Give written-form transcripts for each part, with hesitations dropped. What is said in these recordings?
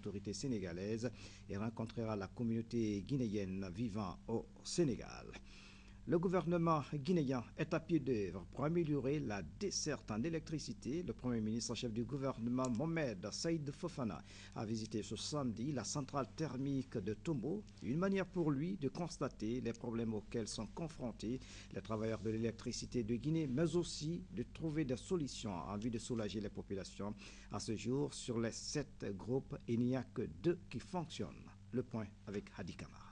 autorités sénégalaises et rencontrera la communauté guinéenne vivant au Sénégal. Le gouvernement guinéen est à pied d'œuvre pour améliorer la desserte en électricité. Le Premier ministre en chef du gouvernement, Mohamed Saïd Fofana, a visité ce samedi la centrale thermique de Tombo, une manière pour lui de constater les problèmes auxquels sont confrontés les travailleurs de l'électricité de Guinée, mais aussi de trouver des solutions en vue de soulager les populations. À ce jour, sur les 7 groupes, il n'y a que 2 qui fonctionnent. Le point avec Hadi Kamara.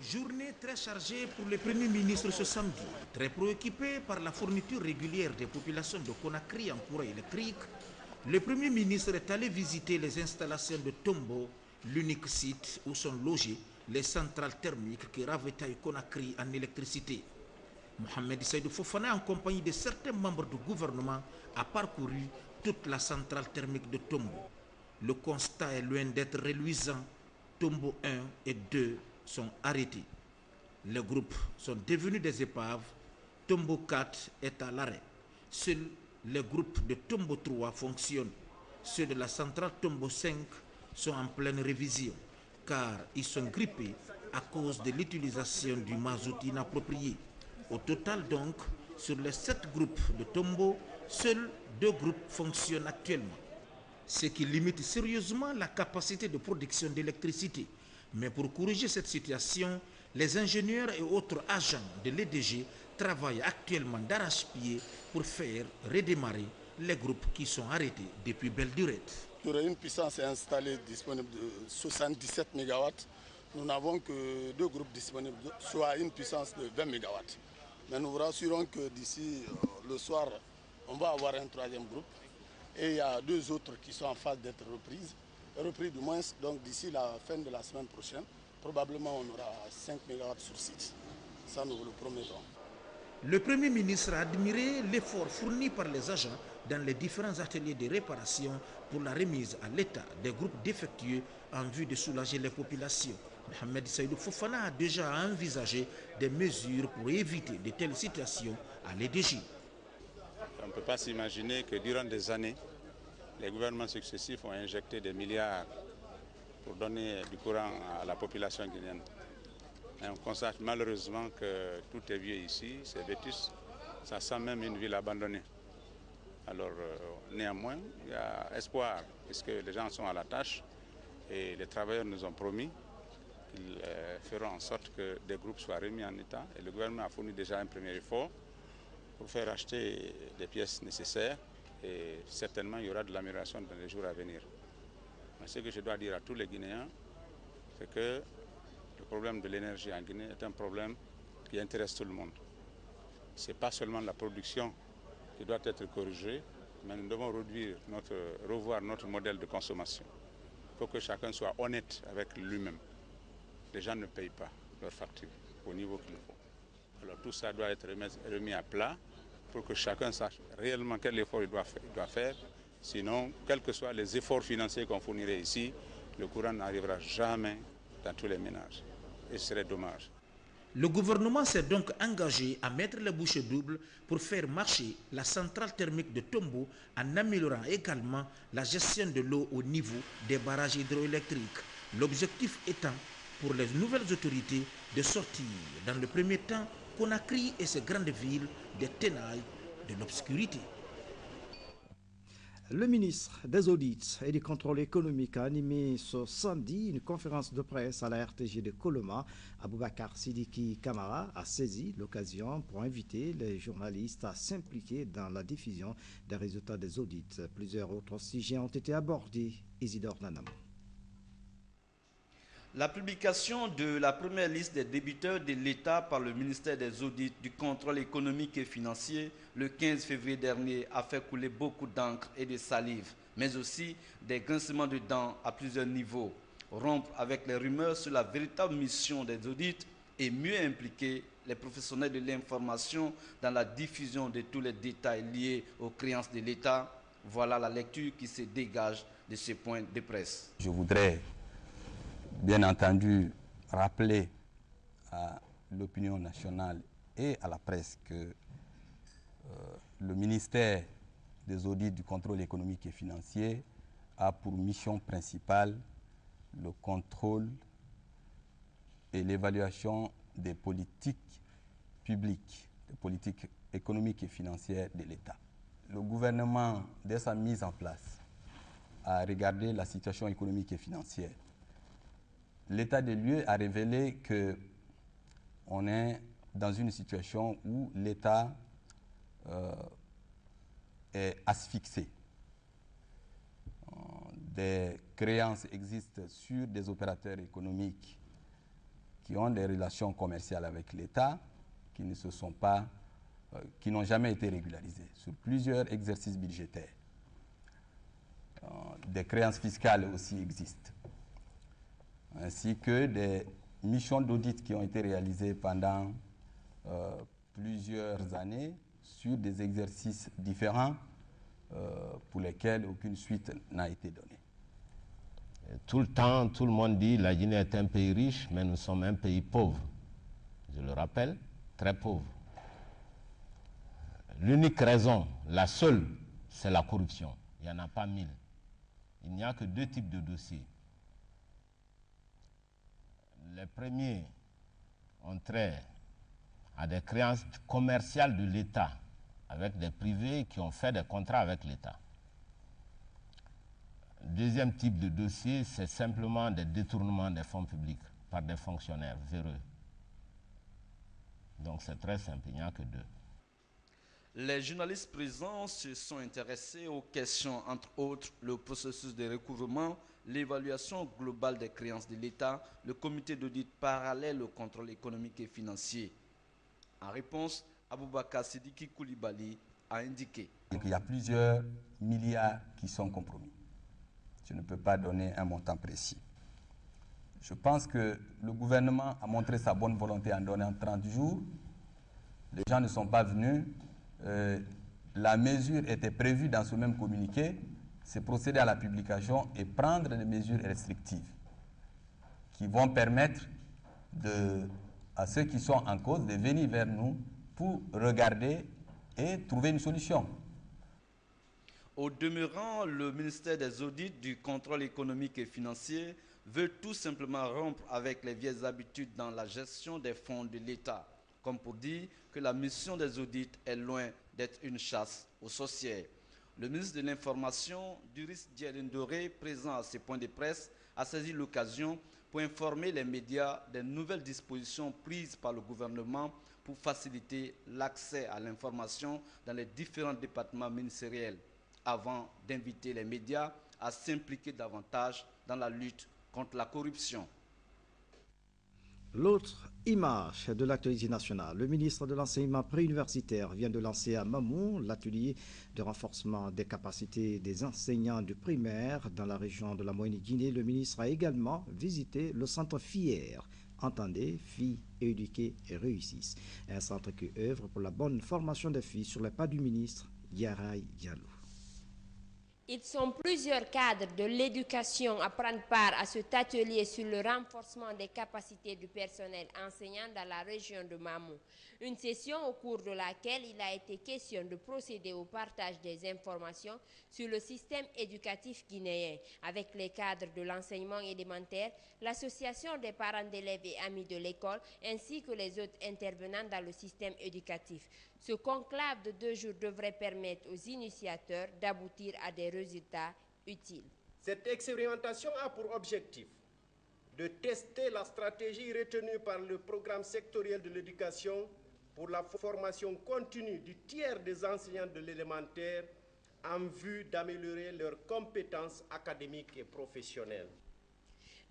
Journée très chargée pour le Premier ministre ce samedi. Très préoccupé par la fourniture régulière des populations de Conakry en courant électrique, le Premier ministre est allé visiter les installations de Tombo, l'unique site où sont logées les centrales thermiques qui ravitaillent Conakry en électricité. Mohamed Saïdou Fofana, en compagnie de certains membres du gouvernement, a parcouru toute la centrale thermique de Tombo. Le constat est loin d'être reluisant. Tombo 1 et 2 sont arrêtés. Les groupes sont devenus des épaves. Tombo 4 est à l'arrêt. Seuls les groupes de Tombo 3 fonctionnent. Ceux de la centrale Tombo 5 sont en pleine révision, car ils sont grippés à cause de l'utilisation du mazout inapproprié. Au total donc, sur les 7 groupes de Tombo, seuls 2 groupes fonctionnent actuellement, ce qui limite sérieusement la capacité de production d'électricité. Mais pour corriger cette situation, les ingénieurs et autres agents de l'EDG travaillent actuellement d'arrache-pied pour faire redémarrer les groupes qui sont arrêtés depuis belle durée. Il y aura une puissance installée disponible de 77 MW. Nous n'avons que 2 groupes disponibles, soit une puissance de 20 MW. Mais nous vous rassurons que d'ici le soir, on va avoir un 3e groupe. Et il y a 2 autres qui sont en phase d'être repris du moins, donc d'ici la fin de la semaine prochaine, probablement on aura 5 MW sur site. Ça, nous vous le promettons. Le Premier ministre a admiré l'effort fourni par les agents dans les différents ateliers de réparation pour la remise à l'état des groupes défectueux en vue de soulager les populations. Mohamed Saïdou Fofana a déjà envisagé des mesures pour éviter de telles situations à l'EDG. On ne peut pas s'imaginer que durant des années, les gouvernements successifs ont injecté des milliards pour donner du courant à la population guinéenne. Et on constate malheureusement que tout est vieux ici, c'est vétus, ça sent même une ville abandonnée. Alors néanmoins, il y a espoir, puisque les gens sont à la tâche et les travailleurs nous ont promis qu'ils feront en sorte que des groupes soient remis en état. Et le gouvernement a fourni déjà un premier effort pour faire acheter des pièces nécessaires. Et certainement, il y aura de l'amélioration dans les jours à venir. Mais ce que je dois dire à tous les Guinéens, c'est que le problème de l'énergie en Guinée est un problème qui intéresse tout le monde. Ce n'est pas seulement la production qui doit être corrigée, mais nous devons revoir notre modèle de consommation. Il faut que chacun soit honnête avec lui-même. Les gens ne payent pas leurs factures au niveau qu'il faut. Alors tout ça doit être remis à plat pour que chacun sache réellement quel effort il doit faire. Sinon, quels que soient les efforts financiers qu'on fournirait ici, le courant n'arrivera jamais dans tous les ménages. Et ce serait dommage. Le gouvernement s'est donc engagé à mettre les bouchées doubles pour faire marcher la centrale thermique de Tombo en améliorant également la gestion de l'eau au niveau des barrages hydroélectriques. L'objectif étant pour les nouvelles autorités de sortir dans le premier temps Conakry et ses grandes villes des ténèbres de l'obscurité. Le ministre des Audits et du Contrôle économique a animé ce samedi une conférence de presse à la RTG de Koloma. Aboubakar Sidiki Kamara a saisi l'occasion pour inviter les journalistes à s'impliquer dans la diffusion des résultats des audits. Plusieurs autres sujets ont été abordés. Isidore Nanamo. La publication de la première liste des débiteurs de l'État par le ministère des Audits, du Contrôle économique et financier le 15 février dernier a fait couler beaucoup d'encre et de salive, mais aussi des grincements de dents à plusieurs niveaux. Rompre avec les rumeurs sur la véritable mission des audits et mieux impliquer les professionnels de l'information dans la diffusion de tous les détails liés aux créances de l'État. Voilà la lecture qui se dégage de ce point de presse. Je voudrais bien entendu rappeler à l'opinion nationale et à la presse que le ministère des Audits, du Contrôle économique et financier a pour mission principale le contrôle et l'évaluation des politiques publiques, des politiques économiques et financières de l'État. Le gouvernement, dès sa mise en place, a regardé la situation économique et financière. L'état des lieux a révélé qu'on est dans une situation où l'État est asphyxié. Des créances existent sur des opérateurs économiques qui ont des relations commerciales avec l'État, qui ne se sont pas, qui n'ont jamais été régularisées sur plusieurs exercices budgétaires. Des créances fiscales aussi existent, ainsi que des missions d'audit qui ont été réalisées pendant plusieurs années sur des exercices différents pour lesquels aucune suite n'a été donnée. Tout le temps, tout le monde dit que la Guinée est un pays riche, mais nous sommes un pays pauvre. Je le rappelle, très pauvre. L'unique raison, la seule, c'est la corruption. Il n'y en a pas 1000. Il n'y a que 2 types de dossiers. Les premiers ont trait à des créances commerciales de l'État avec des privés qui ont fait des contrats avec l'État. Deuxième type de dossier, c'est simplement des détournements des fonds publics par des fonctionnaires véreux. Donc c'est très simple, il n'y a que 2. Les journalistes présents se sont intéressés aux questions, entre autres, le processus de recouvrement, l'évaluation globale des créances de l'État, le comité d'audit parallèle au contrôle économique et financier. En réponse, Aboubakar Sidiki Koulibaly a indiqué qu'il y a plusieurs milliards qui sont compromis. Je ne peux pas donner un montant précis. Je pense que le gouvernement a montré sa bonne volonté en donnant 30 jours. Les gens ne sont pas venus. La mesure était prévue dans ce même communiqué, c'est procéder à la publication et prendre des mesures restrictives qui vont permettre à ceux qui sont en cause de venir vers nous pour regarder et trouver une solution. Au demeurant, le ministère des Audits, du Contrôle économique et financier veut tout simplement rompre avec les vieilles habitudes dans la gestion des fonds de l'État, comme pour dire que la mission des audits est loin d'être une chasse aux sorcières. Le ministre de l'Information, Duris Diendoré, présent à ce point de presse, a saisi l'occasion pour informer les médias des nouvelles dispositions prises par le gouvernement pour faciliter l'accès à l'information dans les différents départements ministériels, avant d'inviter les médias à s'impliquer davantage dans la lutte contre la corruption. L'autre image de l'actualité nationale, le ministre de l'Enseignement préuniversitaire vient de lancer à Mamou l'atelier de renforcement des capacités des enseignants du primaire dans la région de la Moyenne-Guinée. Le ministre a également visité le centre FIER. Entendez, filles éduquées et réussissent. Un centre qui œuvre pour la bonne formation des filles sur les pas du ministre Yaraï Diallo. Ils sont plusieurs cadres de l'éducation à prendre part à cet atelier sur le renforcement des capacités du personnel enseignant dans la région de Mamou. Une session au cours de laquelle il a été question de procéder au partage des informations sur le système éducatif guinéen avec les cadres de l'enseignement élémentaire, l'association des parents d'élèves et amis de l'école ainsi que les autres intervenants dans le système éducatif. Ce conclave de 2 jours devrait permettre aux initiateurs d'aboutir à des résultats utiles. Cette expérimentation a pour objectif de tester la stratégie retenue par le programme sectoriel de l'éducation pour la formation continue du tiers des enseignants de l'élémentaire en vue d'améliorer leurs compétences académiques et professionnelles.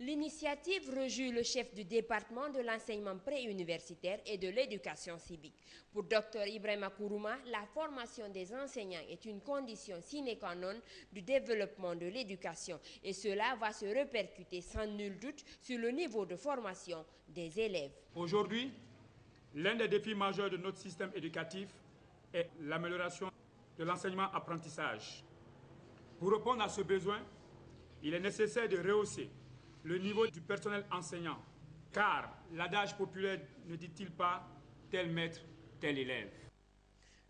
L'initiative réjouit le chef du département de l'enseignement préuniversitaire et de l'éducation civique. Pour Dr Ibrahima Kourouma, la formation des enseignants est une condition sine qua non du développement de l'éducation et cela va se répercuter sans nul doute sur le niveau de formation des élèves. Aujourd'hui, l'un des défis majeurs de notre système éducatif est l'amélioration de l'enseignement-apprentissage. Pour répondre à ce besoin, il est nécessaire de rehausser le niveau du personnel enseignant, car l'adage populaire ne dit-il pas tel maître, tel élève.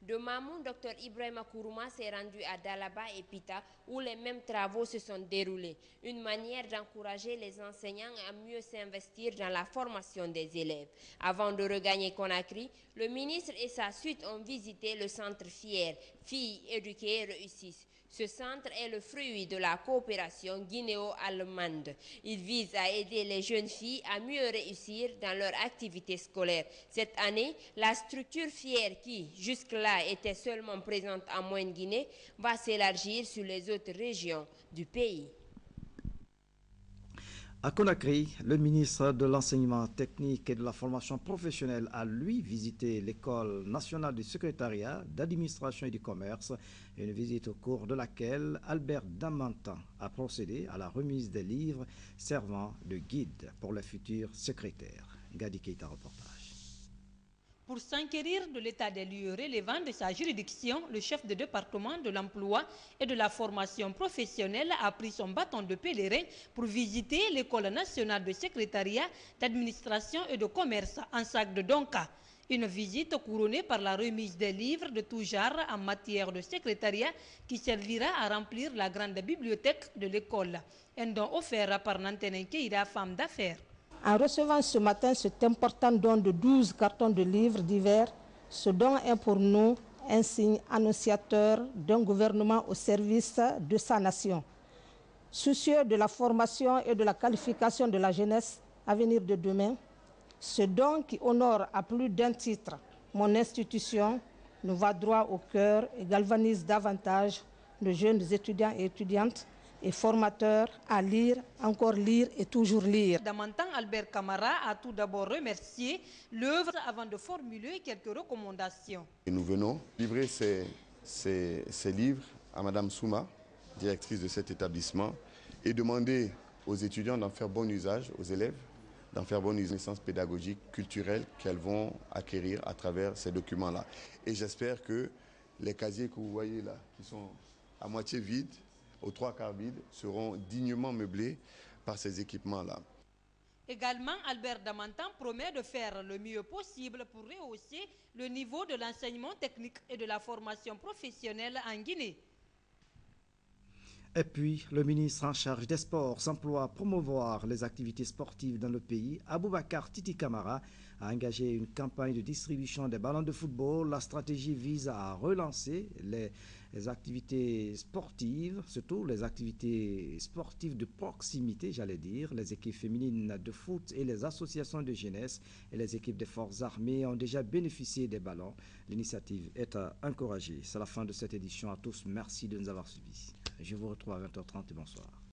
De Mamou, Dr Ibrahima Kourouma s'est rendu à Dalaba et Pita où les mêmes travaux se sont déroulés. Une manière d'encourager les enseignants à mieux s'investir dans la formation des élèves. Avant de regagner Conakry, le ministre et sa suite ont visité le centre FIER, Filles éduquées réussissent. Ce centre est le fruit de la coopération guinéo-allemande. Il vise à aider les jeunes filles à mieux réussir dans leur activité scolaire. Cette année, la structure FIER, qui jusque-là était seulement présente en Moyenne-Guinée, va s'élargir sur les autres régions du pays. À Conakry, le ministre de l'Enseignement technique et de la formation professionnelle a, lui, visité l'École nationale du secrétariat, d'administration et du commerce, une visite au cours de laquelle Albert Damantan a procédé à la remise des livres servant de guide pour les futurs secrétaires. Gadi Keita, reportage. Pour s'enquérir de l'état des lieux relevant de sa juridiction, le chef de département de l'emploi et de la formation professionnelle a pris son bâton de pèlerin pour visiter l'École nationale de secrétariat, d'administration et de commerce en sac de Donka. Une visite couronnée par la remise des livres de tout genre en matière de secrétariat qui servira à remplir la grande bibliothèque de l'école. Un don offert par Nantene Keïda, femme d'affaires. En recevant ce matin cet important don de 12 cartons de livres divers, ce don est pour nous un signe annonciateur d'un gouvernement au service de sa nation. Soucieux de la formation et de la qualification de la jeunesse à venir de demain, ce don qui honore à plus d'un titre mon institution nous va droit au cœur et galvanise davantage de jeunes étudiants et étudiantes et formateur à lire, encore lire et toujours lire. Damantan Albert Camara a tout d'abord remercié l'œuvre avant de formuler quelques recommandations. Et nous venons livrer ces livres à Madame Souma, directrice de cet établissement, et demander aux étudiants d'en faire bon usage, aux élèves, d'en faire bon usage, connaissances pédagogiques, culturelles qu'elles vont acquérir à travers ces documents-là. Et j'espère que les casiers que vous voyez là, qui sont à moitié vides, aux 3/4 vides, seront dignement meublés par ces équipements-là. Également, Albert Damantan promet de faire le mieux possible pour rehausser le niveau de l'enseignement technique et de la formation professionnelle en Guinée. Et puis, le ministre en charge des sports s'emploie à promouvoir les activités sportives dans le pays. Aboubacar Titi Camara a engagé une campagne de distribution des ballons de football. La stratégie vise à relancer les activités sportives, surtout les activités sportives de proximité, j'allais dire. Les équipes féminines de foot et les associations de jeunesse et les équipes des forces armées ont déjà bénéficié des ballons. L'initiative est à encourager. C'est la fin de cette édition. À tous, merci de nous avoir suivis. Je vous retrouve à 20h30 et bonsoir.